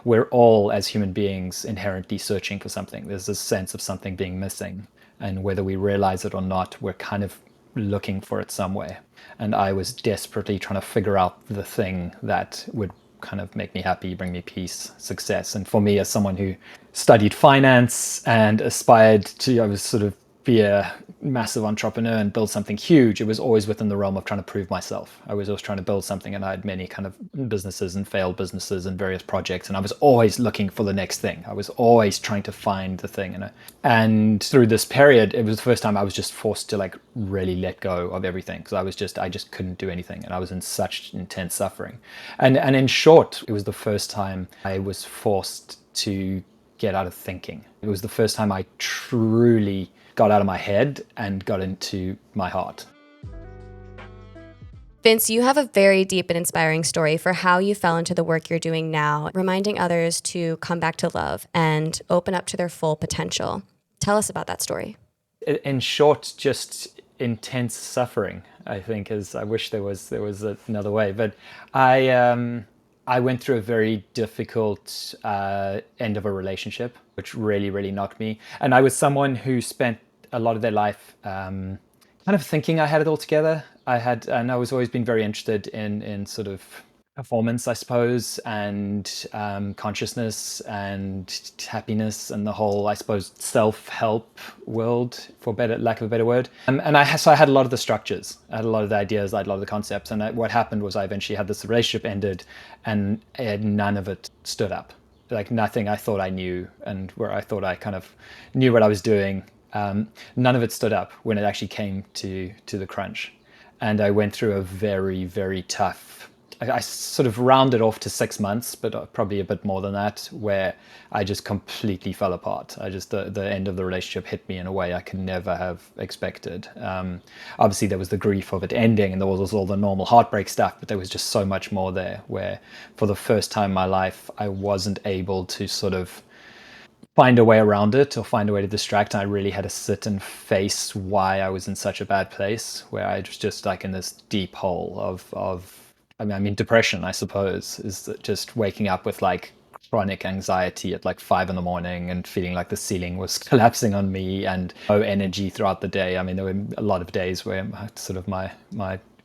we're all, as human beings, inherently searching for something. There's this sense of something being missing. And whether we realize it or not, we're kind of looking for it somewhere. And I was desperately trying to figure out the thing that would kind of make me happy, bring me peace, success. And for me, as someone who studied finance and aspired to, I was sort of be a massive entrepreneur and build something huge, it was always within the realm of trying to prove myself. I was always trying to build something, and I had many kind of businesses and failed businesses and various projects, and I was always looking for the next thing. I was always trying to find the thing. And through this period, it was the first time I was just forced to like really let go of everything, because I just couldn't do anything, and I was in such intense suffering. And in short, it was the first time I was forced to get out of thinking. It was the first time I truly got out of my head and got into my heart. Vince, you have a very deep and inspiring story for how you fell into the work you're doing now, reminding others to come back to love and open up to their full potential. Tell us about that story. In short, just intense suffering, I think, is, I wish there was another way. But I went through a very difficult end of a relationship, which really, really knocked me. And I was someone who spent a lot of their life kind of thinking I had it all together. And I was always been very interested in sort of performance, I suppose, and consciousness and happiness and the whole, I suppose, self-help world, for lack of a better word. So I had a lot of the structures, I had a lot of the ideas, I had a lot of the concepts. And what happened was I eventually had this relationship ended, and none of it stood up. Like nothing I thought I knew, and where I thought I kind of knew what I was doing, none of it stood up when it actually came to the crunch. And I went through a very, very tough, I sort of rounded off to 6 months, but probably a bit more than that, where I just completely fell apart. The end of the relationship hit me in a way I could never have expected. Obviously, there was the grief of it ending, and there was all the normal heartbreak stuff, but there was just so much more there, where for the first time in my life, I wasn't able to sort of find a way around it or find a way to distract. I really had to sit and face why I was in such a bad place, where I was just like in this deep hole of I mean, depression, I suppose, is just waking up with like chronic anxiety at like 5 a.m. and feeling like the ceiling was collapsing on me, and no energy throughout the day. I mean, there were a lot of days where sort of my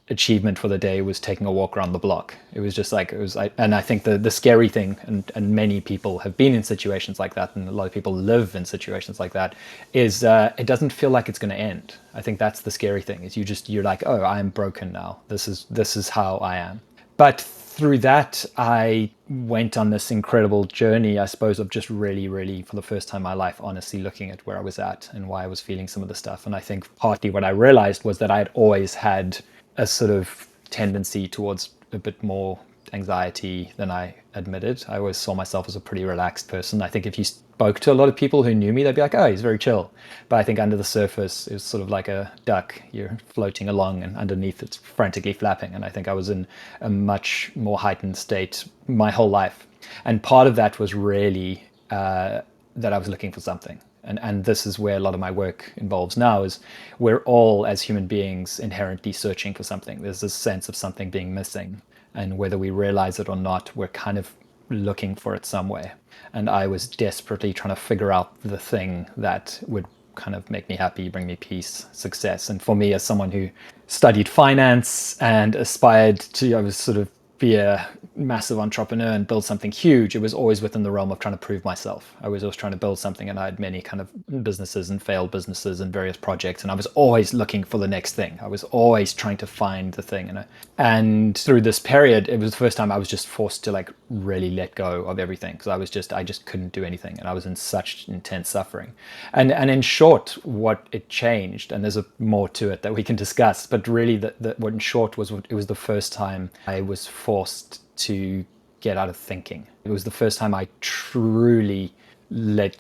achievement for the day was taking a walk around the block. It was just like, and I think the scary thing, and many people have been in situations like that, and a lot of people live in situations like that, is it doesn't feel like it's going to end. I think that's the scary thing, is you're like, oh, I am broken now. This is how I am. But through that, I went on this incredible journey, I suppose, of just really, really, for the first time in my life, honestly looking at where I was at and why I was feeling some of the stuff. And I think partly what I realized was that I had always had a sort of tendency towards a bit more anxiety than I admitted. I always saw myself as a pretty relaxed person. I think if you spoke to a lot of people who knew me, they'd be like, oh, he's very chill. But I think under the surface, it was sort of like a duck. You're floating along, and underneath it's frantically flapping. And I think I was in a much more heightened state my whole life. And part of that was really that I was looking for something. And this is where a lot of my work involves now, is we're all, as human beings, inherently searching for something. There's this sense of something being missing. And whether we realize it or not, we're kind of looking for it somewhere. And I was desperately trying to figure out the thing that would kind of make me happy, bring me peace, success. And for me, as someone who studied finance and aspired to, I was sort of be a massive entrepreneur and build something huge, it was always within the realm of trying to prove myself. I was always trying to build something, and I had many kind of businesses and failed businesses and various projects, and I was always looking for the next thing. I was always trying to find the thing. And through this period, it was the first time I was just forced to like really let go of everything, because I just couldn't do anything, and I was in such intense suffering. And in short, what it changed, and there's more to it that we can discuss, but really what in short was, it was the first time I was forced to get out of thinking. It was the first time I truly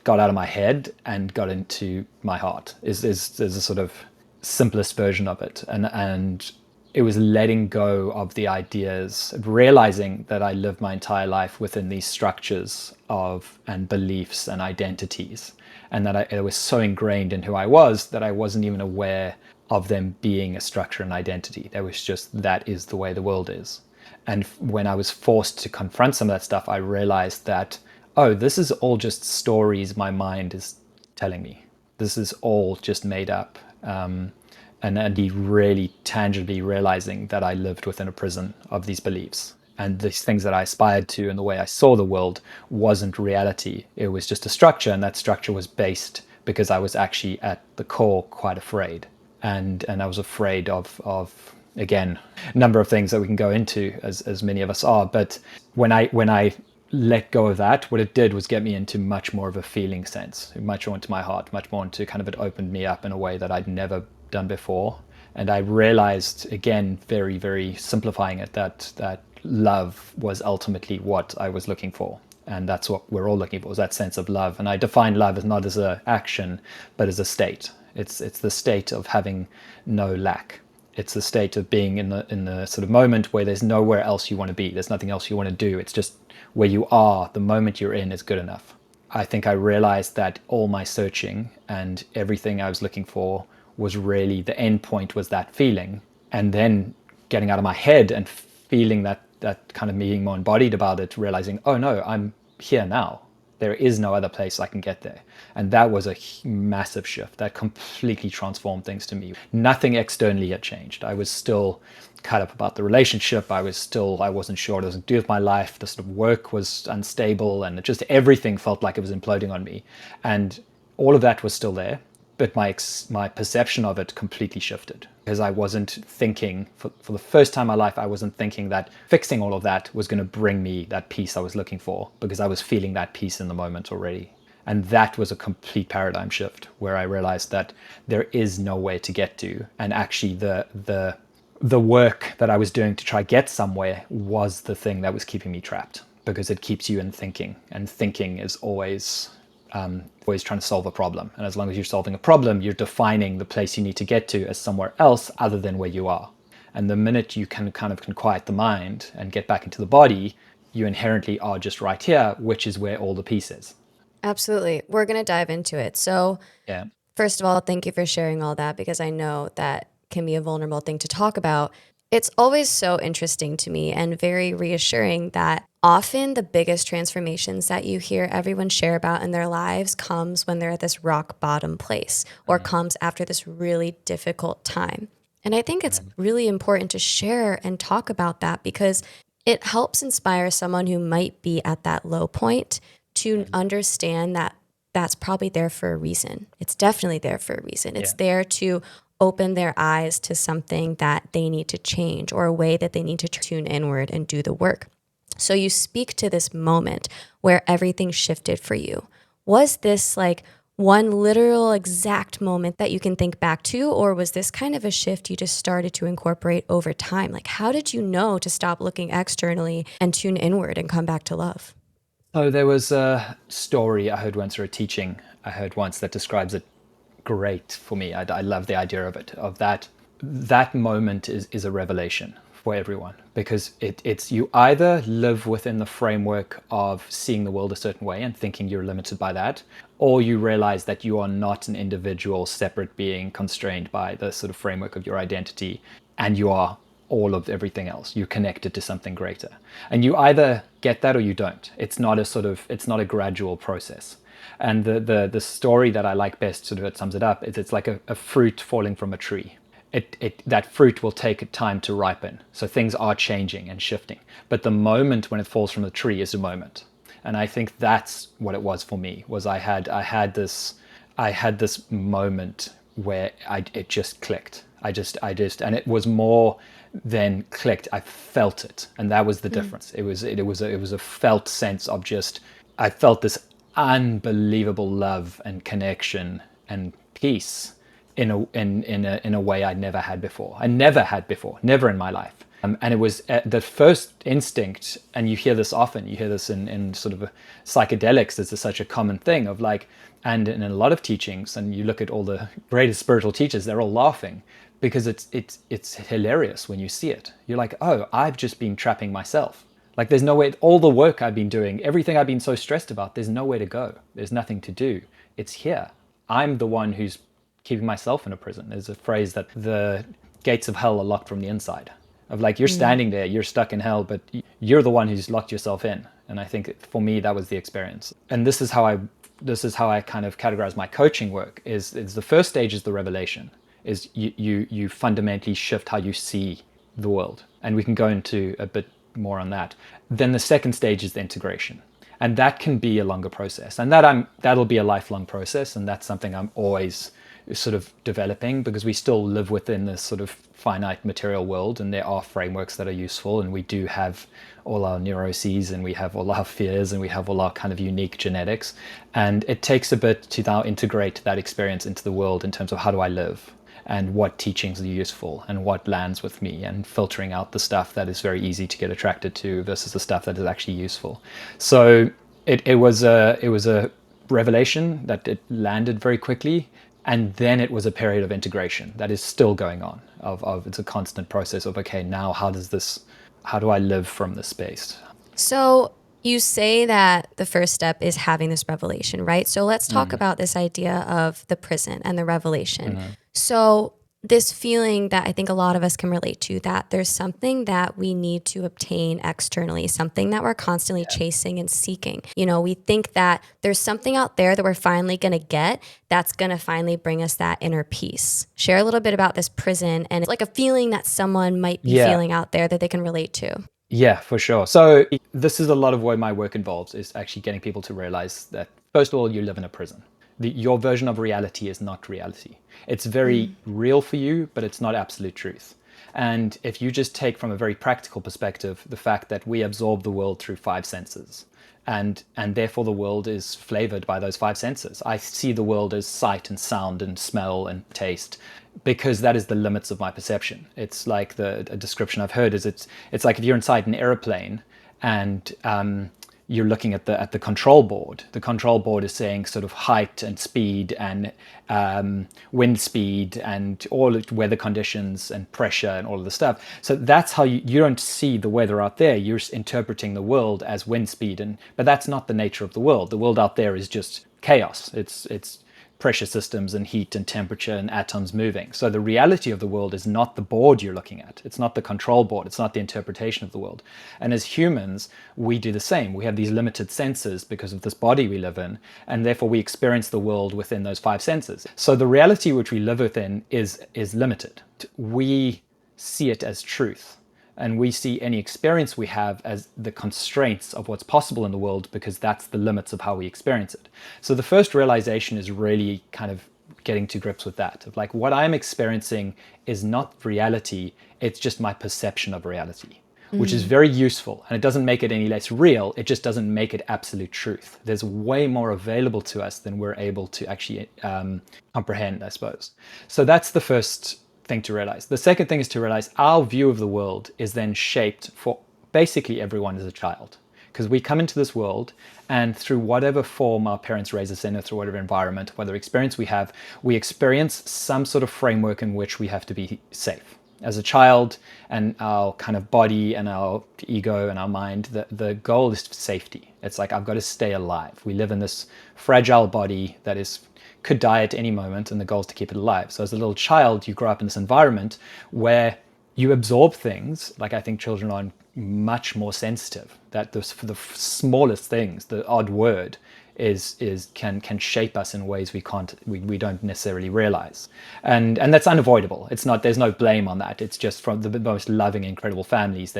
got out of my head and got into my heart, is a sort of simplest version of it. And it was letting go of the ideas, realizing that I lived my entire life within these structures and beliefs and identities, and that it was so ingrained in who I was that I wasn't even aware of them being a structure and identity. There was just, that is the way the world is. And when I was forced to confront some of that stuff, I realized that oh, this is all just stories my mind is telling me. This is all just made up. And he really tangibly realizing that I lived within a prison of these beliefs. And these things that I aspired to and the way I saw the world wasn't reality. It was just a structure, and that structure was based because I was actually at the core quite afraid. And I was afraid of again, a number of things that we can go into as many of us are. But when I let go of that, what it did was get me into much more of a feeling sense, much more into my heart, much more into kind of, it opened me up in a way that I'd never done before. And I realized, again, very, very simplifying it, that love was ultimately what I was looking for. And that's what we're all looking for, is that sense of love. And I define love as not as an action, but as a state. It's the state of having no lack. It's the state of being in the sort of moment where there's nowhere else you want to be. There's nothing else you want to do. It's just where you are, the moment you're in is good enough. I think I realized that all my searching and everything I was looking for was really, the end point was that feeling. And then getting out of my head and feeling that kind of being more embodied about it, realizing, oh no, I'm here now. There is no other place I can get there. And that was a massive shift that completely transformed things to me. Nothing externally had changed. I was still cut up about the relationship. I wasn't sure what I was going to do with my life. The sort of work was unstable, and just everything felt like it was imploding on me. And all of that was still there, but my perception of it completely shifted, because I wasn't thinking, for the first time in my life, I wasn't thinking that fixing all of that was going to bring me that peace I was looking for, because I was feeling that peace in the moment already. And that was a complete paradigm shift, where I realized that there is no way to get to. And actually the work that I was doing to try get somewhere was the thing that was keeping me trapped, because it keeps you in thinking, and thinking is always trying to solve a problem. And as long as you're solving a problem, you're defining the place you need to get to as somewhere else other than where you are. And the minute you can quiet the mind and get back into the body, you inherently are just right here, which is where all the peace is. Absolutely. We're going to dive into it. So, Yeah. first of all, thank you for sharing all that, because I know that can be a vulnerable thing to talk about. It's always so interesting to me and very reassuring that often the biggest transformations that you hear everyone share about in their lives comes when they're at this rock bottom place, or comes after this really difficult time. And I think it's really important to share and talk about that, because it helps inspire someone who might be at that low point to understand that that's probably there for a reason. It's definitely there for a reason. It's Yeah. there to open their eyes to something that they need to change, or a way that they need to tune inward and do the work. So you speak to this moment where everything shifted for you. Was this like one literal exact moment that you can think back to, or was this kind of a shift you just started to incorporate over time? Like, how did you know to stop looking externally and tune inward and come back to love? So there was a story I heard once, or a teaching I heard once, that describes it great for me. I love the idea of it, of that moment is a revelation for everyone, because it's you either live within the framework of seeing the world a certain way and thinking you're limited by that, or you realize that you are not an individual separate being constrained by the sort of framework of your identity, and you are all of everything else. You're connected to something greater. And you either get that or you don't. It's not a gradual process. And the story that I like best, sort of, it sums it up, is it's like a fruit falling from a tree. That fruit will take time to ripen. So things are changing and shifting. But the moment when it falls from the tree is a moment. And I think that's what it was for me, was I had this moment where it just clicked. And it was more than clicked. I felt it, and that was the difference. It was a felt sense of just, I felt this unbelievable love and connection and peace in a way I'd never had before. Never in my life. And it was the first instinct, and you hear this often. You hear this in sort of psychedelics. This is such a common thing of like, and in a lot of teachings. And you look at all the greatest spiritual teachers; they're all laughing, because it's hilarious when you see it. You're like, oh, I've just been trapping myself. Like, there's no way. All the work I've been doing, everything I've been so stressed about, there's nowhere to go. There's nothing to do. It's here. I'm the one who's keeping myself in a prison. There's a phrase that the gates of hell are locked from the inside. Of like, you're standing there, you're stuck in hell, but you're the one who's locked yourself in. And I think for me, that was the experience. And this is how I kind of categorize my coaching work is the first stage is the revelation, is you fundamentally shift how you see the world. And we can go into a bit more on that. Then the second stage is the integration. And that can be a longer process. And that'll be a lifelong process. And that's something I'm always sort of developing, because we still live within this sort of finite material world, and there are frameworks that are useful, and we do have all our neuroses, and we have all our fears, and we have all our kind of unique genetics, and it takes a bit to now integrate that experience into the world in terms of how do I live, and what teachings are useful, and what lands with me, and filtering out the stuff that is very easy to get attracted to versus the stuff that is actually useful. So it was a revelation that it landed very quickly, and then it was a period of integration that is still going on. Of it's a constant process of, okay, now how do I live from this space? So you say that the first step is having this revelation, right? So let's talk about this idea of the prison and the revelation. So this feeling that I think a lot of us can relate to, that there's something that we need to obtain externally, something that we're constantly chasing and seeking. You know, we think that there's something out there that we're finally going to get that's going to finally bring us that inner peace. Share a little bit about this prison and it's like a feeling that someone might be Yeah. feeling out there that they can relate to. Yeah, for sure. So this is a lot of what my work involves, is actually getting people to realize that, first of all, you live in a prison. Your version of reality is not reality. It's very real for you, but it's not absolute truth. And if you just take from a very practical perspective, the fact that we absorb the world through five senses, and therefore the world is flavored by those five senses. I see the world as sight and sound and smell and taste, because that is the limits of my perception. It's like a description I've heard is it's like if you're inside an airplane, and you're looking at the control board. The control board is saying sort of height and speed and wind speed and all weather conditions and pressure and all of the stuff. So that's how you don't see the weather out there. You're interpreting the world as wind speed, but that's not the nature of the world. The world out there is just chaos. It's pressure systems and heat and temperature and atoms moving. So the reality of the world is not the board you're looking at. It's not the control board. It's not the interpretation of the world. And as humans, we do the same. We have these limited senses because of this body we live in, and therefore we experience the world within those five senses. So the reality which we live within is limited. We see it as truth. And we see any experience we have as the constraints of what's possible in the world, because that's the limits of how we experience it. So the first realization is really kind of getting to grips with that, of like, what I'm experiencing is not reality, it's just my perception of reality, which is very useful. And it doesn't make it any less real, it just doesn't make it absolute truth. There's way more available to us than we're able to actually comprehend, I suppose. So that's the first thing to realize. The second thing is to realize our view of the world is then shaped for basically everyone as a child, because we come into this world, and through whatever form our parents raise us in, or through whatever environment, whatever experience we experience some sort of framework in which we have to be safe. As a child, and our kind of body and our ego and our mind, the goal is safety. It's like, I've got to stay alive. We live in this fragile body that could die at any moment, and the goal is to keep it alive. So as a little child, you grow up in this environment where you absorb things. Like, I think children are much more sensitive, that for the smallest things, the odd word can shape us in ways we don't necessarily realize, and that's unavoidable. It's not, there's no blame on that. It's just, from the most loving, incredible families,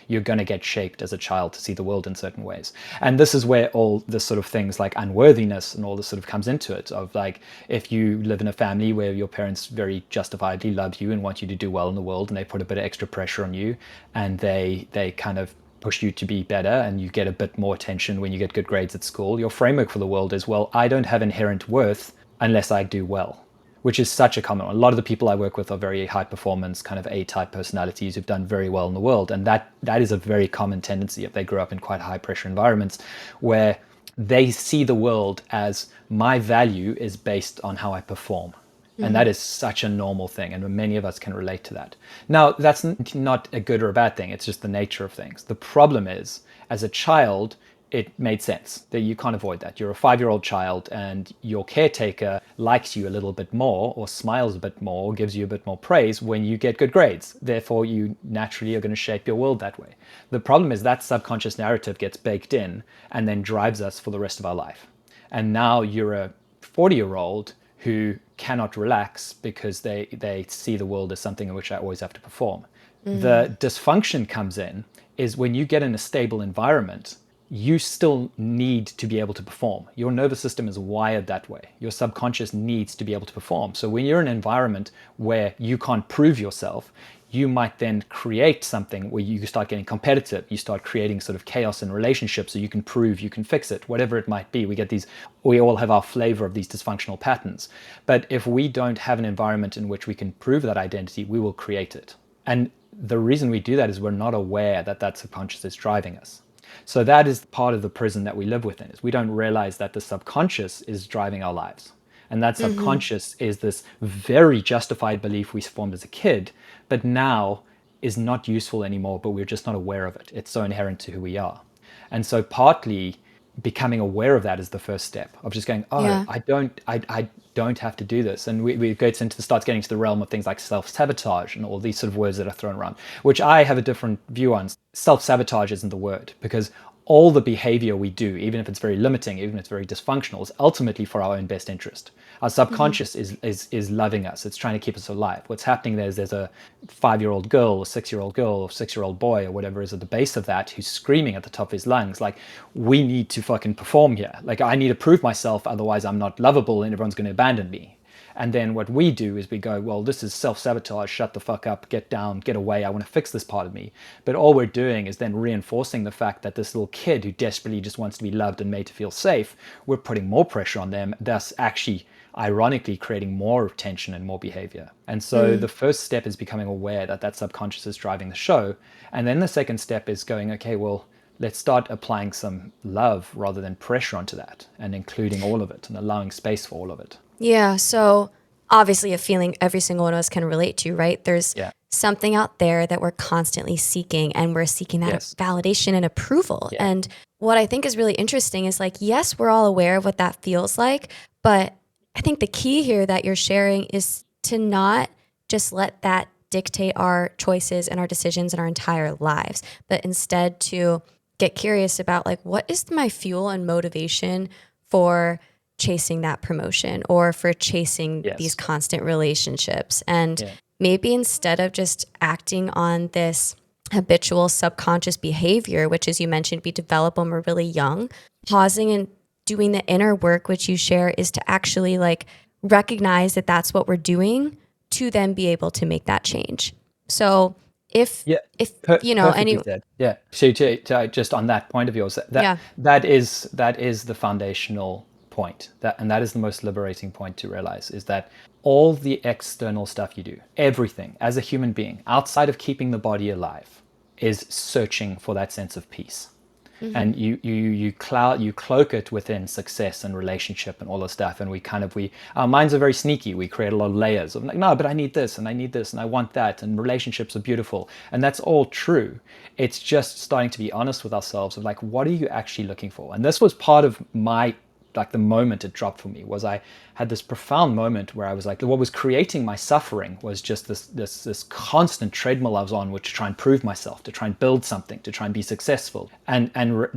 you're going to get shaped as a child to see the world in certain ways. And this is where all this sort of things like unworthiness and all this sort of comes into it, of like, if you live in a family where your parents very justifiably love you and want you to do well in the world, and they put a bit of extra pressure on you, and they kind of push you to be better, and you get a bit more attention when you get good grades at school, your framework for the world is, well, I don't have inherent worth unless I do well, which is such a common one. A lot of the people I work with are very high performance, kind of A-type personalities who've done very well in the world. And that is a very common tendency if they grew up in quite high pressure environments, where they see the world as, my value is based on how I perform. And that is such a normal thing, and many of us can relate to that. Now, that's not a good or a bad thing, it's just the nature of things. The problem is, as a child, it made sense that you can't avoid that. You're a 5-year-old child and your caretaker likes you a little bit more or smiles a bit more or gives you a bit more praise when you get good grades. Therefore, you naturally are going to shape your world that way. The problem is that subconscious narrative gets baked in and then drives us for the rest of our life. And now you're a 40-year-old who cannot relax because they see the world as something in which I always have to perform. The dysfunction comes in is when you get in a stable environment, you still need to be able to perform. Your nervous system is wired that way. Your subconscious needs to be able to perform. So when you're in an environment where you can't prove yourself, you might then create something where you start getting competitive. You start creating sort of chaos in relationships so you can prove you can fix it, whatever it might be. We all have our flavor of these dysfunctional patterns. But if we don't have an environment in which we can prove that identity, we will create it. And the reason we do that is we're not aware that that subconscious is driving us. So that is part of the prison that we live within, is we don't realize that the subconscious is driving our lives. And that subconscious is this very justified belief we formed as a kid, but now is not useful anymore, but we're just not aware of it. It's so inherent to who we are. And so partly becoming aware of that is the first step of just going, oh, Yeah. I don't have to do this. And we starts getting to the realm of things like self-sabotage and all these sort of words that are thrown around, which I have a different view on. Self-sabotage isn't the word, because all the behavior we do, even if it's very limiting, even if it's very dysfunctional, is ultimately for our own best interest. Our subconscious is loving us. It's trying to keep us alive. What's happening there is there's a 5-year-old girl, a 6-year-old girl, or 6-year-old boy, or whatever is at the base of that, who's screaming at the top of his lungs, like, we need to fucking perform here. Like, I need to prove myself, otherwise I'm not lovable and everyone's going to abandon me. And then what we do is we go, well, this is self-sabotage, shut the fuck up, get down, get away, I want to fix this part of me. But all we're doing is then reinforcing the fact that this little kid who desperately just wants to be loved and made to feel safe, we're putting more pressure on them, thus actually ironically creating more tension and more behavior. And so the first step is becoming aware that that subconscious is driving the show. And then the second step is going, okay, well, let's start applying some love rather than pressure onto that, and including all of it and allowing space for all of it. Yeah. So obviously a feeling every single one of us can relate to, right? There's Yeah. something out there that we're constantly seeking, and we're seeking that Yes. validation and approval. Yeah. And what I think is really interesting is like, yes, we're all aware of what that feels like, but I think the key here that you're sharing is to not just let that dictate our choices and our decisions in our entire lives, but instead to get curious about like, what is my fuel and motivation for chasing that promotion or for chasing Yes. these constant relationships? And Yeah. maybe instead of just acting on this habitual subconscious behavior, which as you mentioned, we develop when we're really young, pausing and doing the inner work, which you share, is to actually like recognize that that's what we're doing to then be able to make that change. So Yeah, if you know perfectly any said. Yeah. So to just on that point of yours, yeah. that is the foundational point. That is the most liberating point to realize, is that all the external stuff you do, everything as a human being outside of keeping the body alive, is searching for that sense of peace. And you cloak it within success and relationship and all this stuff, and our minds are very sneaky. We create a lot of layers of like, no, but I need this and I need this and I want that, and relationships are beautiful, and that's all true. It's just starting to be honest with ourselves of like, what are you actually looking for? And this was part of my, like, the moment it dropped for me was I had this profound moment where I was like, what was creating my suffering was just this constant treadmill I was on, which to try and prove myself, to try and build something, to try and be successful, and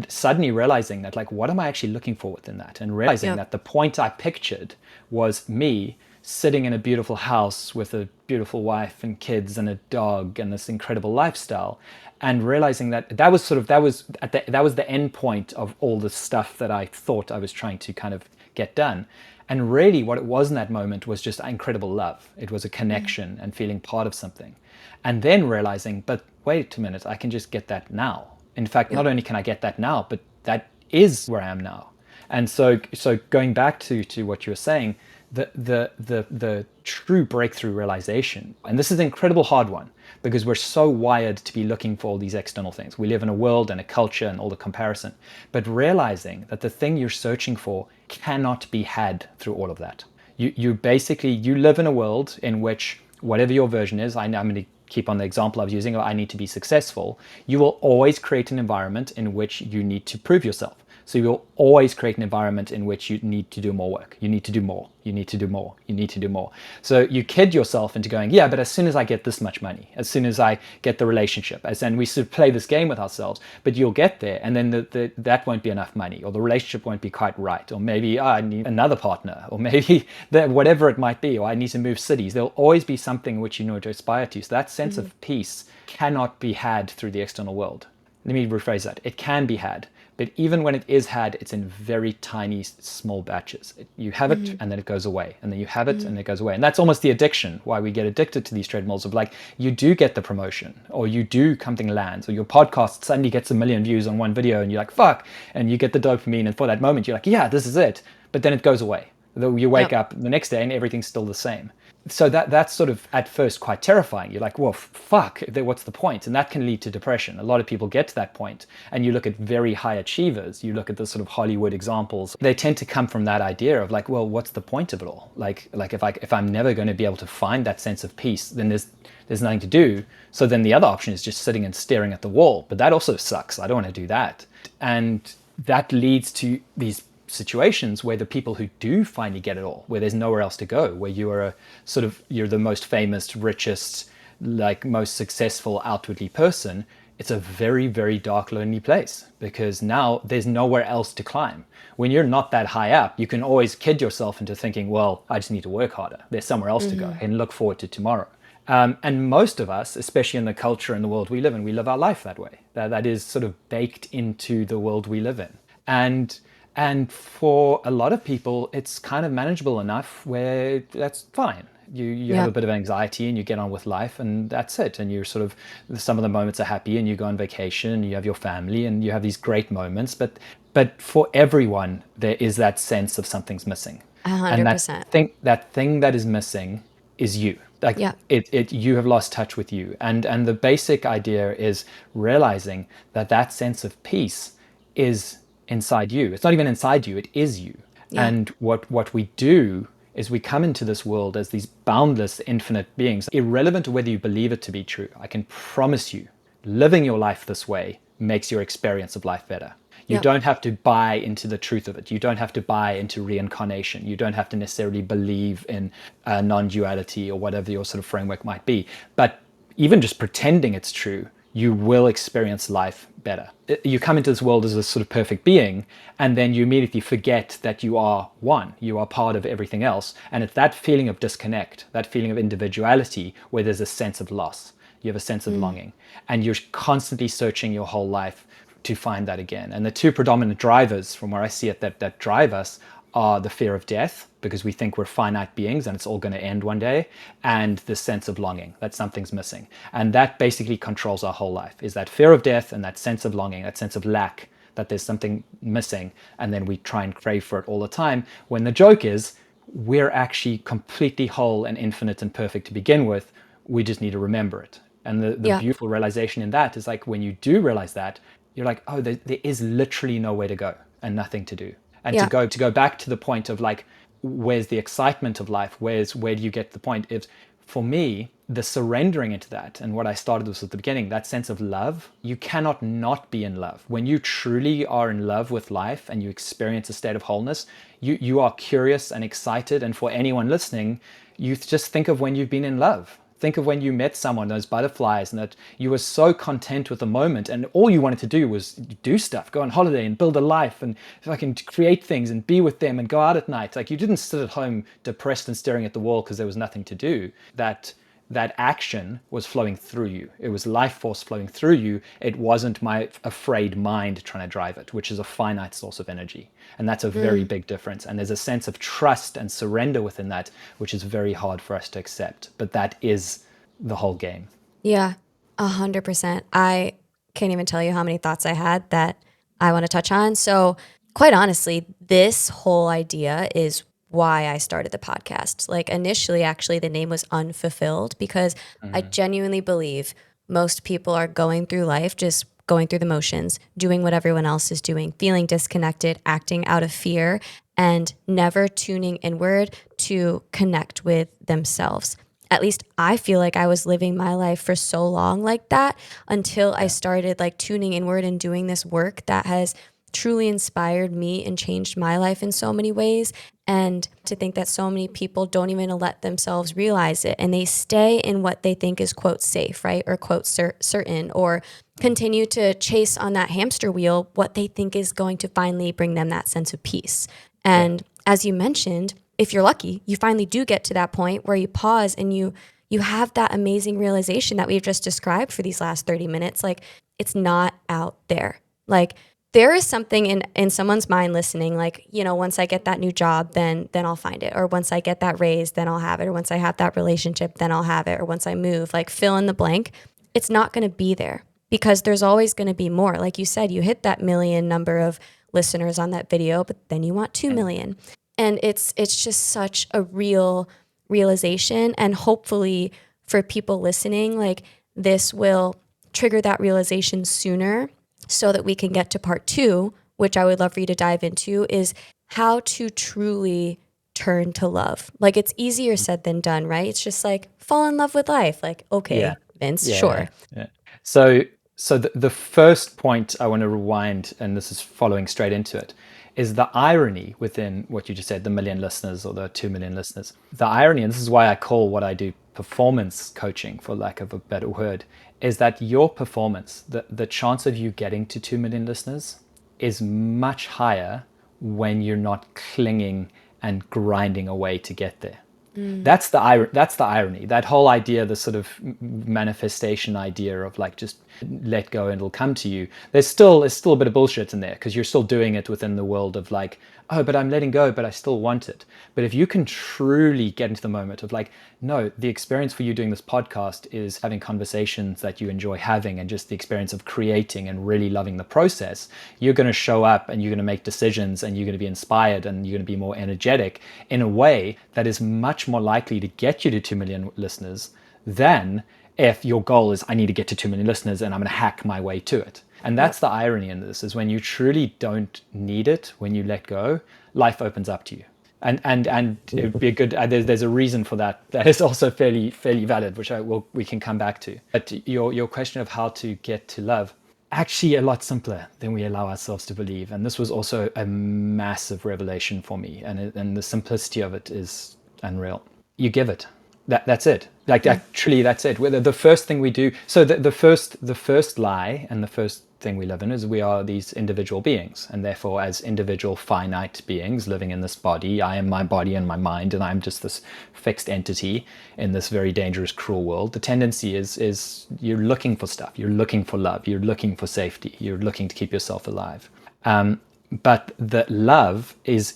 suddenly realizing that, like, what am I actually looking for within that, and realizing that the point I pictured was me sitting in a beautiful house with a beautiful wife and kids and a dog and this incredible lifestyle, and realizing that that was the end point of all the stuff that I thought I was trying to kind of get done. And really what it was in that moment was just incredible love. It was a connection and feeling part of something. And then realizing, but wait a minute, I can just get that now. In fact, not only can I get that now, but that is where I am now. And so going back to what you were saying, the true breakthrough realization, and this is an incredible hard one, because we're so wired to be looking for all these external things. We live in a world and a culture and all the comparison, but realizing that the thing you're searching for cannot be had through all of that. You live in a world in which whatever your version is, I'm going to keep on the example I was using, I need to be successful, you will always create an environment in which you need to prove yourself. So you will always create an environment in which you need to do more work. You need to do more. You need to do more. You need to do more. So you kid yourself into going, yeah, but as soon as I get this much money, as soon as I get the relationship, and we sort of play this game with ourselves, but you'll get there, and then that won't be enough money, or the relationship won't be quite right, or maybe I need another partner, or maybe whatever it might be, or I need to move cities. There'll always be something which you know to aspire to. So that sense of peace cannot be had through the external world. Let me rephrase that. It can be had, but even when it is had, it's in very tiny, small batches. You have it and then it goes away, and then you have it and it goes away. And that's almost the addiction, why we get addicted to these treadmills of like, you do get the promotion, or you do something lands, or your podcast suddenly gets 1 million views on one video, and you're like, fuck, and you get the dopamine, and for that moment, you're like, yeah, this is it. But then it goes away. You wake up the next day and everything's still the same. So that's sort of at first quite terrifying. You're like, well, fuck, what's the point? And that can lead to depression. A lot of people get to that point, and you look at very high achievers, you look at the sort of Hollywood examples, they tend to come from that idea of like, well, what's the point of it all? Like if I'm never going to be able to find that sense of peace, then there's nothing to do. So then the other option is just sitting and staring at the wall. But that also sucks. I don't want to do that. And that leads to these situations where the people who do finally get it all, where there's nowhere else to go, where you are you're the most famous, richest, like most successful outwardly person, it's a very, very dark, lonely place, because now there's nowhere else to climb. When you're not that high up, you can always kid yourself into thinking, well, I just need to work harder. There's somewhere else to go, and look forward to tomorrow. And most of us, especially in the culture and the world we live in, we live our life that way. That is sort of baked into the world we live in. And for a lot of people, it's kind of manageable enough where that's fine. You have a bit of anxiety and you get on with life, and that's it. And you're sort of, some of the moments are happy, and you go on vacation and you have your family and you have these great moments. But for everyone, there is that sense of something's missing. 100%. And that thing that is missing is you. Like you have lost touch with you. And the basic idea is realizing that sense of peace is inside you. It's not even inside you, it is you. And what we do is we come into this world as these boundless, infinite beings, irrelevant to whether you believe it to be true. I can promise you, living your life this way makes your experience of life better. You don't have to buy into the truth of it. You don't have to buy into reincarnation. You don't have to necessarily believe in non-duality or whatever your sort of framework might be. But even just pretending it's true, you will experience life better. You come into this world as a sort of perfect being, and then you immediately forget that you are one. You are part of everything else. And it's that feeling of disconnect, that feeling of individuality, where there's a sense of loss. You have a sense of longing. And you're constantly searching your whole life to find that again. And the two predominant drivers, from where I see it, that drive us are the fear of death, because we think we're finite beings and it's all going to end one day, and the sense of longing, that something's missing. And that basically controls our whole life, is that fear of death and that sense of longing, that sense of lack, that there's something missing, and then we try and crave for it all the time, when the joke is we're actually completely whole and infinite and perfect to begin with. We just need to remember it. And the beautiful realization in that is, like, when you do realize that, you're like, oh, there is literally nowhere to go and nothing to do. And to go back to the point of like, where's the excitement of life? Where do you get the point? It's, for me, the surrendering into that, and what I started with at the beginning, that sense of love. You cannot not be in love. When you truly are in love with life and you experience a state of wholeness, you are curious and excited. And for anyone listening, you just think of when you've been in love. Think of when you met someone, those butterflies, and that you were so content with the moment, and all you wanted to do was do stuff, go on holiday and build a life and fucking create things and be with them and go out at night. Like, you didn't sit at home depressed and staring at the wall because there was nothing to do. That action was flowing through you. It was life force flowing through you. It wasn't my afraid mind trying to drive it, which is a finite source of energy. And that's a very big difference. And there's a sense of trust and surrender within that, which is very hard for us to accept. But that is the whole game. Yeah, 100%. I can't even tell you how many thoughts I had that I want to touch on. So, quite honestly, this whole idea is why I started the podcast. Like, initially, actually, the name was Unfulfilled, because I genuinely believe most people are going through life just going through the motions, doing what everyone else is doing, feeling disconnected, acting out of fear, and never tuning inward to connect with themselves. at least I feel like I was living my life for so long like that until I Yeah. started like tuning inward and doing this work that has truly inspired me and changed my life in so many ways. And to think that so many people don't even let themselves realize it and they stay in what they think is quote safe, right? Or quote certain, or continue to chase on that hamster wheel what they think is going to finally bring them that sense of peace. Yeah. And as you mentioned, if you're lucky, you finally do get to that point where you pause and you have that amazing realization that we've just described for these last 30 minutes. Like, it's not out there. Like, there is something in someone's mind listening, like, once I get that new job, then I'll find it. Or once I get that raise, then I'll have it. Or once I have that relationship, then I'll have it. Or once I move, like, fill in the blank. It's not going to be there because there's always going to be more. Like you said, you hit that million number of listeners on that video, but then you want 2 Mm. million. And it's just such a real realization. And hopefully for people listening, like, this will trigger that realization sooner so that we can get to part 2, which I would love for you to dive into, is how to truly turn to love. Like, it's easier said than done, right? It's just like, fall in love with life. Like, Yeah. okay, Vince, Yeah. Yeah. sure. Yeah. So the first point I want to rewind, and this is following straight into it, is the irony within what you just said, the million listeners or the 2 million listeners. The irony, and this is why I call what I do performance coaching, for lack of a better word, is that your performance, the chance of you getting to 2 million listeners is much higher when you're not clinging and grinding away to get there. That's the irony. That whole idea, the sort of manifestation idea of like just let go and it'll come to you. There's still a bit of bullshit in there because you're still doing it within the world of like, oh, but I'm letting go, but I still want it. But if you can truly get into the moment of like, no, the experience for you doing this podcast is having conversations that you enjoy having and just the experience of creating and really loving the process, you're going to show up and you're going to make decisions and you're going to be inspired and you're going to be more energetic in a way that is much more likely to get you to 2 million listeners than if your goal is, I need to get to 2 million listeners and I'm going to hack my way to it. And Yep. that's the irony in this, is when you truly don't need it, when you let go, life opens up to you. And it would be a good, there's a reason for that that is also fairly valid, which we can come back to. But your question of how to get to love, actually a lot simpler than we allow ourselves to believe. And this was also a massive revelation for me. And the simplicity of it is unreal. You give it. That's it. Like, actually, that's it. Whether the first thing we do, so the first lie and the first thing we live in is we are these individual beings, and therefore, as individual finite beings living in this body, I am my body and my mind, and I'm just this fixed entity in this very dangerous, cruel world. The tendency is you're looking for stuff. You're looking for love. You're looking for safety. You're looking to keep yourself alive. But the love is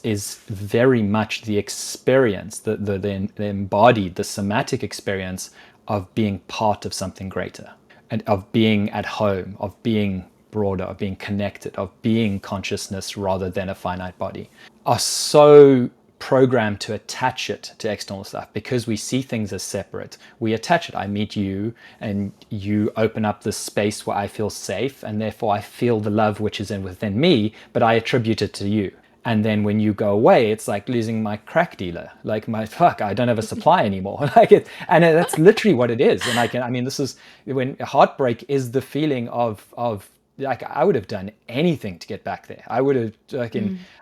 very much the experience, the embodied, the somatic experience of being part of something greater, and of being at home, of being broader, of being connected, of being consciousness rather than a finite body, are so programmed to attach it to external stuff because we see things as separate. We attach it. I meet you and you open up this space where I feel safe, and therefore I feel the love which is within me, but I attribute it to you. And then when you go away, it's like losing my crack dealer. Like, I don't have a supply anymore. That's literally what it is. And this is when heartbreak is the feeling of like, I would have done anything to get back there. I would have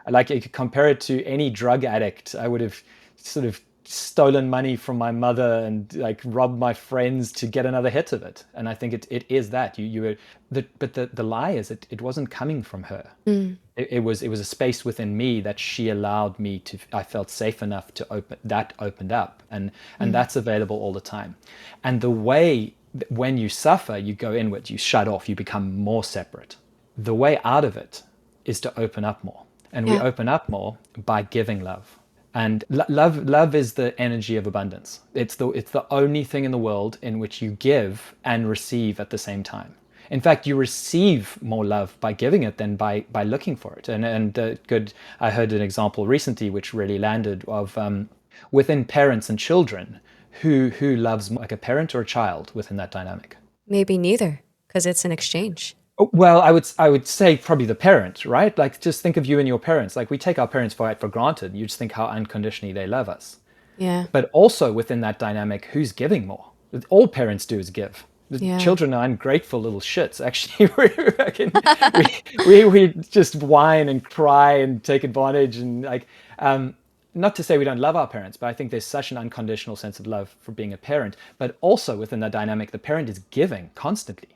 like you could compare it to any drug addict. I would have sort of stolen money from my mother and like robbed my friends to get another hit of it. And I think it is that you were but the lie is it wasn't coming from her. It was a space within me that she allowed me to. I felt safe enough to opened up, and that's available all the time. And the way, when you suffer, you go inward, you shut off, you become more separate. The way out of it is to open up more, and we Yeah. open up more by giving love. And love is the energy of abundance. It's the only thing in the world in which you give and receive at the same time. In fact, you receive more love by giving it than by looking for it. I heard an example recently which really landed of within parents and children, who loves more, like a parent or a child within that dynamic. Maybe neither, because it's an exchange. Oh, well, I would say probably the parent, right? Like, just think of you and your parents. Like, we take our parents for granted. You just think how unconditionally they love us. Yeah. But also within that dynamic, who's giving more? All parents do is give. The Yeah. children are ungrateful little shits. Actually, we just whine and cry and take advantage and like. Not to say we don't love our parents, but I think there's such an unconditional sense of love for being a parent. But also within that dynamic, the parent is giving constantly.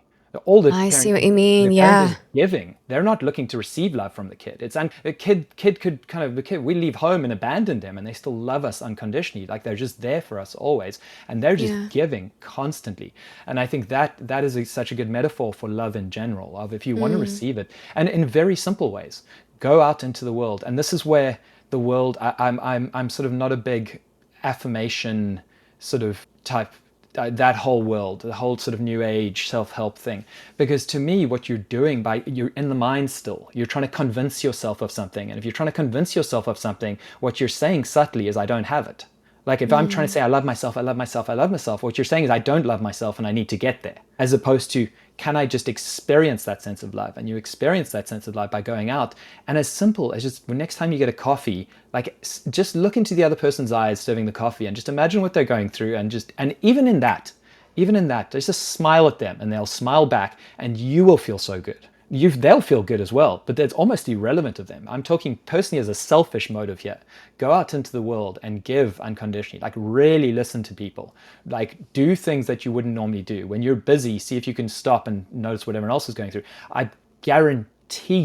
All the I see parent what you mean. the parent Yeah. is giving. They're not looking to receive love from the kid. It's the kid could kind of the kid. We leave home and abandon them, and they still love us unconditionally. Like they're just there for us always, and they're just Yeah. giving constantly. And I think that is such a good metaphor for love in general. Of if you want to Mm. receive it, and in very simple ways, go out into the world. And this is where the world. I'm sort of not a big affirmation sort of type that whole world, the whole sort of new age self-help thing. Because to me, what you're doing you're in the mind still. You're trying to convince yourself of something. And if you're trying to convince yourself of something, what you're saying subtly is, I don't have it. Like if I'm trying to Mm. say, I love myself, I love myself, I love myself, what you're saying is, I don't love myself and I need to get there. As opposed to, can I just experience that sense of love? And you experience that sense of love by going out. And as simple as just next time you get a coffee, like just look into the other person's eyes serving the coffee and just imagine what they're going through. And even in that, just smile at them and they'll smile back and you will feel so good. They'll feel good as well, but that's almost irrelevant of them. I'm talking personally as a selfish motive here. Go out into the world and give unconditionally. Like really listen to people. Like do things that you wouldn't normally do. When you're busy, see if you can stop and notice what everyone else is going through. I guarantee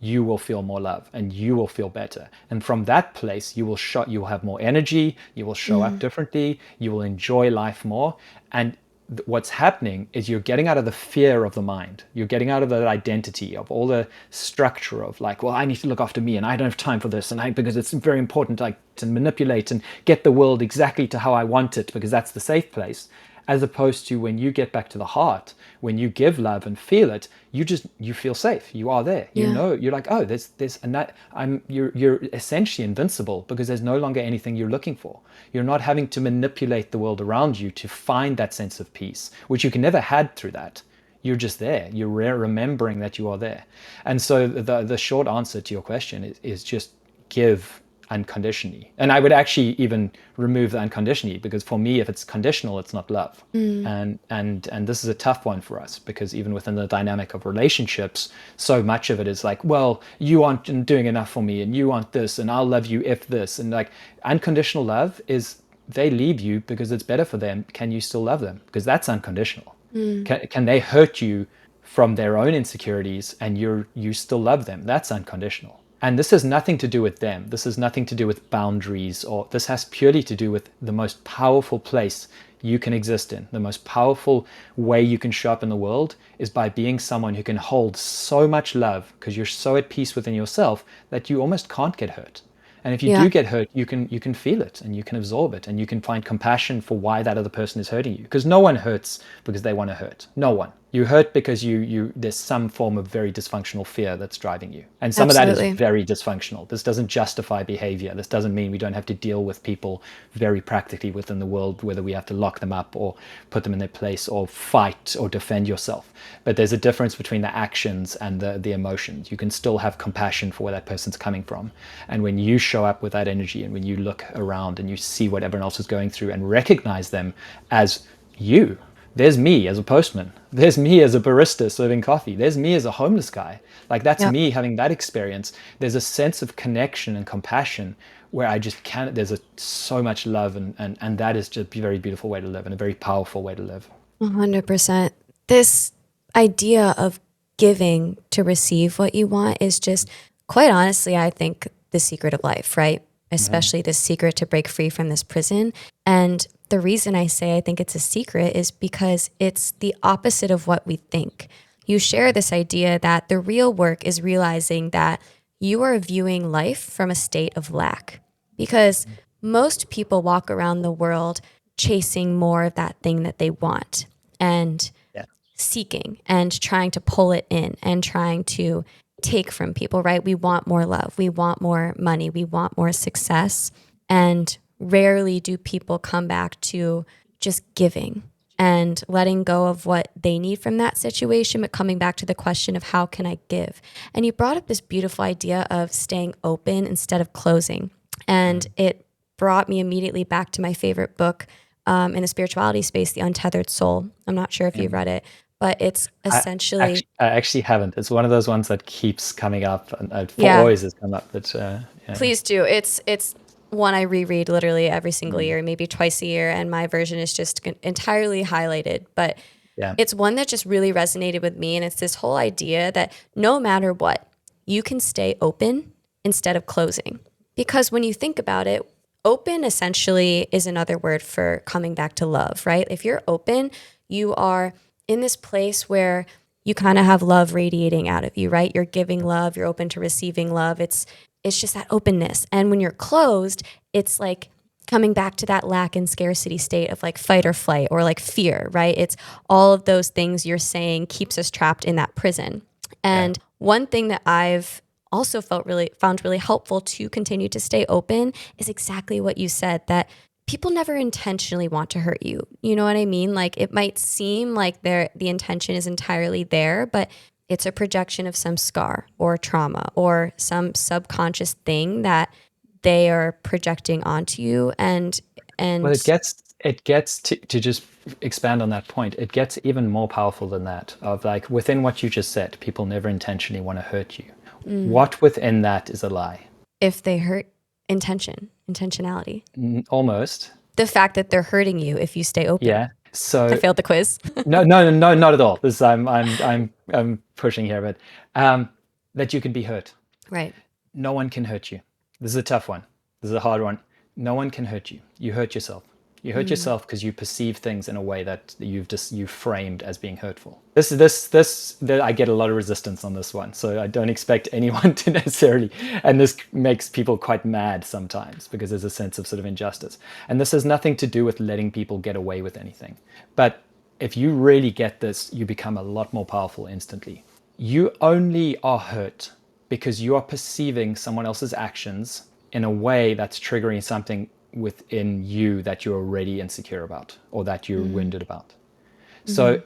you will feel more love and you will feel better. And from that place, you will have more energy, you will show up Mm. differently, you will enjoy life more. And what's happening is you're getting out of the fear of the mind. You're getting out of that identity of all the structure of like, well, I need to look after me and I don't have time for this. And because it's very important like to manipulate and get the world exactly to how I want it, because that's the safe place. As opposed to when you get back to the heart, when you give love and feel it, you feel safe. You are there. You Yeah. know, you're like, oh, there's and that you're essentially invincible because there's no longer anything you're looking for. You're not having to manipulate the world around you to find that sense of peace, which you can never had through that. You're just there. You're remembering that you are there. And so the short answer to your question is just give unconditionally. And I would actually even remove the unconditionally, because for me, if it's conditional, it's not love. Mm. And this is a tough one for us, because even within the dynamic of relationships, so much of it is like, well, you aren't doing enough for me and you want this and I'll love you if this. And like unconditional love is, they leave you because it's better for them. Can you still love them? Because that's unconditional. Mm. Can they hurt you from their own insecurities and you still love them? That's unconditional. And this has nothing to do with them. This has nothing to do with boundaries, or this has purely to do with the most powerful place you can exist in. The most powerful way you can show up in the world is by being someone who can hold so much love because you're so at peace within yourself that you almost can't get hurt. And if you Yeah. do get hurt, you can feel it and you can absorb it and you can find compassion for why that other person is hurting you. Because no one hurts because they want to hurt. No one. You hurt because there's some form of very dysfunctional fear that's driving you. And some of that is Absolutely. very dysfunctional. This doesn't justify behavior. This doesn't mean we don't have to deal with people very practically within the world, whether we have to lock them up or put them in their place or fight or defend yourself. But there's a difference between the actions and the emotions. You can still have compassion for where that person's coming from. And when you show up with that energy and when you look around and you see what everyone else is going through and recognize them as you, there's me as a postman. There's me as a barista serving coffee. There's me as a homeless guy. Like that's Yep. me having that experience. There's a sense of connection and compassion where I just can't, so much love and that is just a very beautiful way to live and a very powerful way to live. 100%. This idea of giving to receive what you want is just, quite honestly, I think the secret of life, right? Mm-hmm. Especially the secret to break free from this prison. And the reason I say I think it's a secret is because it's the opposite of what we think. You share this idea that the real work is realizing that you are viewing life from a state of lack. Because most people walk around the world chasing more of that thing that they want and Yeah. seeking and trying to pull it in and trying to take from people, right? We want more love. We want more money. We want more success. And rarely do people come back to just giving and letting go of what they need from that situation, but coming back to the question of how can I give? And you brought up this beautiful idea of staying open instead of closing. And it brought me immediately back to my favorite book in the spirituality space, The Untethered Soul. I'm not sure if Yeah. you've read it, but it's I essentially, I actually haven't. It's one of those ones that keeps coming up, and for yeah, always has come up. But yeah, please do. It's one I reread literally every single mm, year, maybe twice a year, and my version is just entirely highlighted. But yeah. it's one that just really resonated with me, and it's this whole idea that no matter what, you can stay open instead of closing. Because when you think about it, open essentially is another word for coming back to love, right? If you're open, you are in this place where you kind of have love radiating out of you, right? You're giving love, you're open to receiving love. It's just that openness. And when you're closed, it's like coming back to that lack and scarcity state of like fight or flight or like fear, right? It's all of those things you're saying keeps us trapped in that prison. Yeah. And one thing that I've also found really helpful to continue to stay open is exactly what you said, that people never intentionally want to hurt you. You know what I mean? Like it might seem like the intention is entirely there, but it's a projection of some scar or trauma or some subconscious thing that they are projecting onto you. Well, And it gets to just expand on that point. It gets even more powerful than that. Of like within what you just said, people never intentionally want to hurt you. What within that is a lie? if they hurt, intentionality, Almost. the fact that they're hurting you if you stay open. Yeah. I So failed the quiz. no, no, no, not at all. This I'm pushing here, but um, that you can be hurt. Right. No one can hurt you. This is a tough one. This is a hard one. No one can hurt you. You hurt yourself. You hurt yourself because you perceive things in a way that you've framed as being hurtful. I get a lot of resistance on this one, so I don't expect anyone to necessarily. And this makes people quite mad sometimes because there's a sense of sort of injustice. And this has nothing to do with letting people get away with anything. But if you really get this, you become a lot more powerful instantly. You only are hurt because you are perceiving someone else's actions in a way that's triggering something within you that you're already insecure about or that you're wounded about. So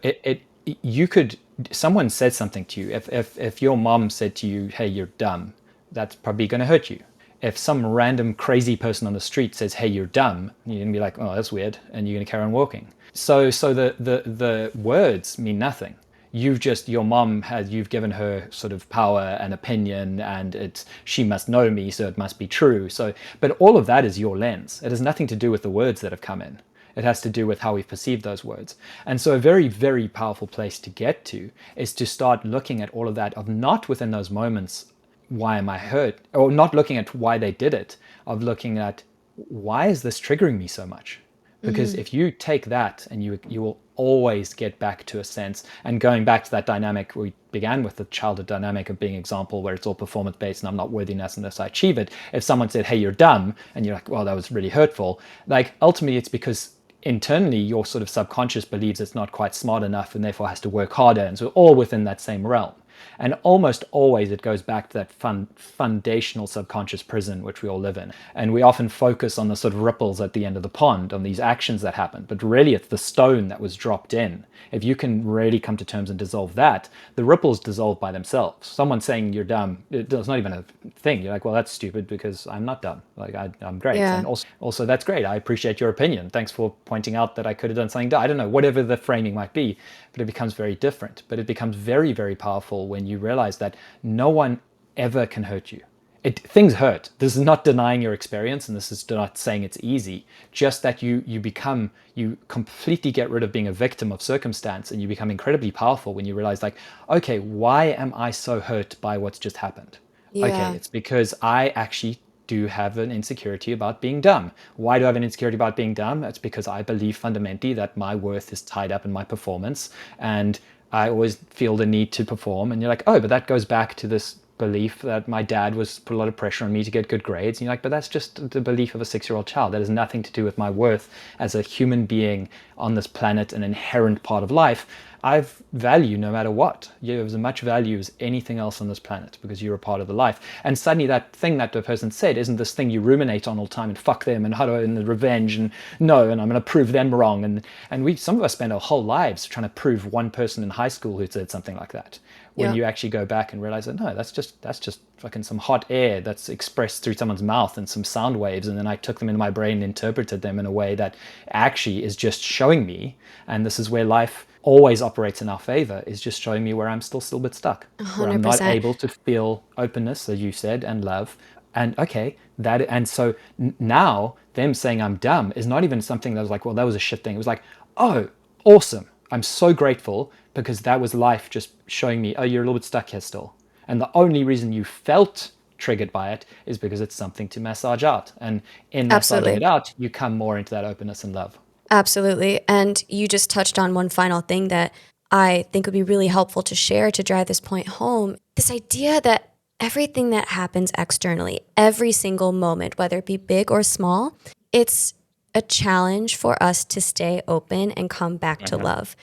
you could, someone said something to you. If your mom said to you, "Hey, you're dumb," that's probably going to hurt you. If some random crazy person on the street says, "Hey, you're dumb," you're going to be like, "Oh, that's weird," and you're going to carry on walking. So the words mean nothing. Your mom has, you've given her sort of power and opinion, and she must know me, so it must be true. So, but all of that is your lens. It has nothing to do with the words that have come in. It has to do with how we perceive those words. And so a very, very powerful place to get to is to start looking at all of that, of not within those moments, why am I hurt? Or not looking at why they did it, of looking at why is this triggering me so much? Because if you take that and you will always get back to a sense, and going back to that dynamic we began with, the childhood dynamic of being example where it's all performance based and I'm not worthy enough unless I achieve it. If someone said, "Hey, you're dumb," and you're like, "Well, that was really hurtful," like ultimately it's because internally your sort of subconscious believes it's not quite smart enough and therefore has to work harder, and so all within that same realm. And almost always it goes back to that foundational subconscious prison which we all live in. And we often focus on the sort of ripples at the end of the pond, on these actions that happen. But really it's the stone that was dropped in. If you can really come to terms and dissolve that, the ripples dissolve by themselves. Someone saying you're dumb, it's not even a thing. You're like, "Well, that's stupid because I'm not dumb. Like I'm great." Yeah. And also that's great. I appreciate your opinion. Thanks for pointing out that I could have done something dumb. I don't know, whatever the framing might be, but it becomes very different. But it becomes very, very powerful when you realize that no one ever can hurt you. Things hurt. This is not denying your experience, and this is not saying it's easy. Just that you completely get rid of being a victim of circumstance, and you become incredibly powerful when you realize, like, okay, why am I so hurt by what's just happened? Okay, Yeah. it's because I actually do have an insecurity about being dumb. Why do I have an insecurity about being dumb? It's because I believe fundamentally that my worth is tied up in my performance, and I always feel the need to perform. And you're like, "Oh, but that goes back to this belief that my dad was put a lot of pressure on me to get good grades." And you're like, "But that's just the belief of a 6-year-old child. That has nothing to do with my worth as a human being on this planet, an inherent part of life. I've value no matter what. You have as much value as anything else on this planet because you're a part of the life." And suddenly that thing that the person said isn't this thing you ruminate on all the time and fuck them and how do I, and the revenge and no, and I'm going to prove them wrong. And some of us spend our whole lives trying to prove one person in high school who said something like that. when Yep. you actually go back and realize that no, that's just fucking some hot air that's expressed through someone's mouth and some sound waves, and then I took them into my brain and interpreted them in a way that actually is just showing me, and this is where life always operates in our favor, is just showing me where I'm still a bit stuck, where I'm not 100%. able to feel openness, as you said, and love. And okay, that, and so now them saying I'm dumb is not even something that was like, well, that was a shit thing. It was like, oh, awesome. I'm so grateful, because that was life just showing me, oh, you're a little bit stuck here still. And the only reason you felt triggered by it is because it's something to massage out. And in massaging Absolutely. it out, you come more into that openness and love. Absolutely. And you just touched on one final thing that I think would be really helpful to share to drive this point home. This idea that everything that happens externally, every single moment, whether it be big or small, it's a challenge for us to stay open and come back to Mm-hmm. love.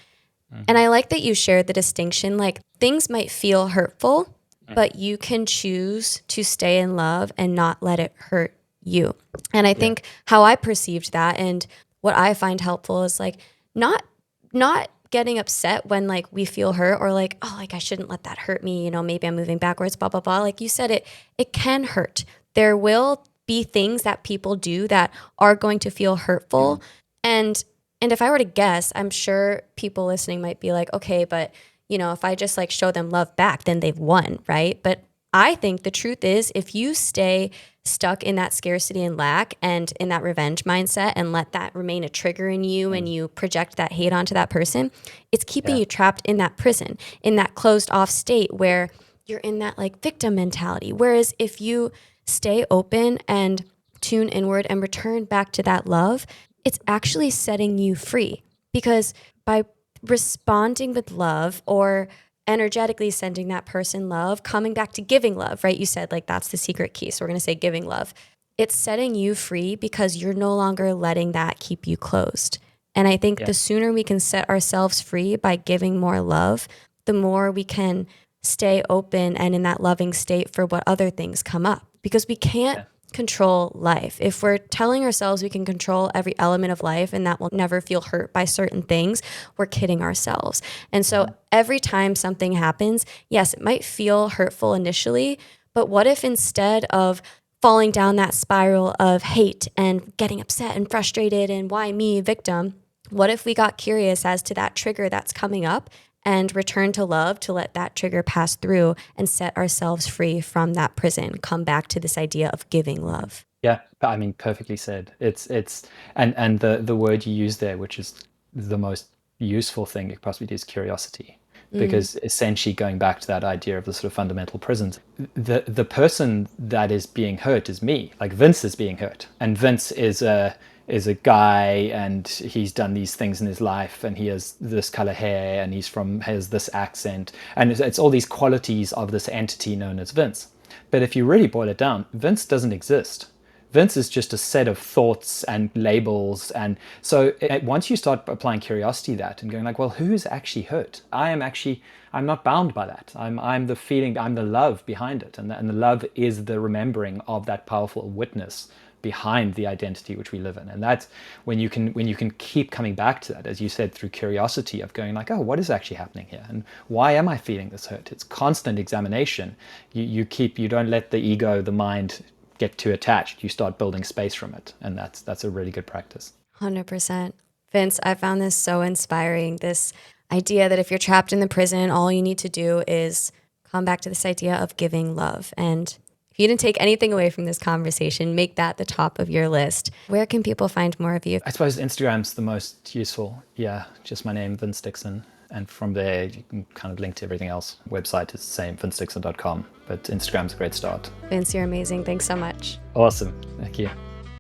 And Mm-hmm. I like that you shared the distinction like things might feel hurtful, Mm-hmm. but you can choose to stay in love and not let it hurt you. And I Yeah. think how I perceived that and what I find helpful is like not not getting upset when like we feel hurt or like, oh, like I shouldn't let that hurt me, maybe I'm moving backwards, blah blah blah. Like you said, it can hurt. There will be things that people do that are going to feel hurtful. Mm. And and if I were to guess, I'm sure people listening might be like, okay, but if I just like show them love back, then they've won, right? But I think the truth is if you stay stuck in that scarcity and lack and in that revenge mindset and let that remain a trigger in you and Mm. you project that hate onto that person, it's keeping Yeah. you trapped in that prison, in that closed off state where you're in that like victim mentality. Whereas if you stay open and tune inward and return back to that love, it's actually setting you free because by responding with love or energetically sending that person love, coming back to giving love, right? You said like that's the secret key. So we're going to say giving love. It's setting you free because you're no longer letting that keep you closed. And I think Yeah. the sooner we can set ourselves free by giving more love, the more we can stay open and in that loving state for what other things come up because we can't Yeah. control life. If we're telling ourselves we can control every element of life and that we'll never feel hurt by certain things, we're kidding ourselves. And so Mm-hmm. every time something happens, yes, it might feel hurtful initially, but what if instead of falling down that spiral of hate and getting upset and frustrated and why me, victim, what if we got curious as to that trigger that's coming up and return to love to let that trigger pass through and set ourselves free from that prison? Come back to this idea of giving love. Yeah, I mean, perfectly said. It's and the word you use there, which is the most useful thing you could possibly do, is curiosity, Mm, because essentially going back to that idea of the sort of fundamental prisons, the person that is being hurt is me. Like Vince is being hurt, and Vince is a guy, and he's done these things in his life, and he has this color hair, and has this accent, and it's all these qualities of this entity known as Vince. But if you really boil it down, Vince doesn't exist. Vince is just a set of thoughts and labels. And so once you start applying curiosity to that and going like, well, who's actually hurt? I'm not bound by that. I'm the feeling, I'm the love behind it. And the love is the remembering of that powerful witness behind the identity which we live in. And that's when you can keep coming back to that, as you said, through curiosity of going like, oh, what is actually happening here, and why am I feeling this hurt? It's constant examination. You don't let the ego, the mind, get too attached. You start building space from it, and that's a really good practice. 100%. Vince, I found this so inspiring. This idea that if you're trapped in the prison, all you need to do is come back to this idea of giving love. And if you didn't take anything away from this conversation, make that the top of your list. Where can people find more of you? I suppose Instagram's the most useful. Yeah, just my name, Vince Dixon. And from there, you can kind of link to everything else. Website is the same, vincedixon.com. But Instagram's a great start. Vince, you're amazing. Thanks so much. Awesome. Thank you.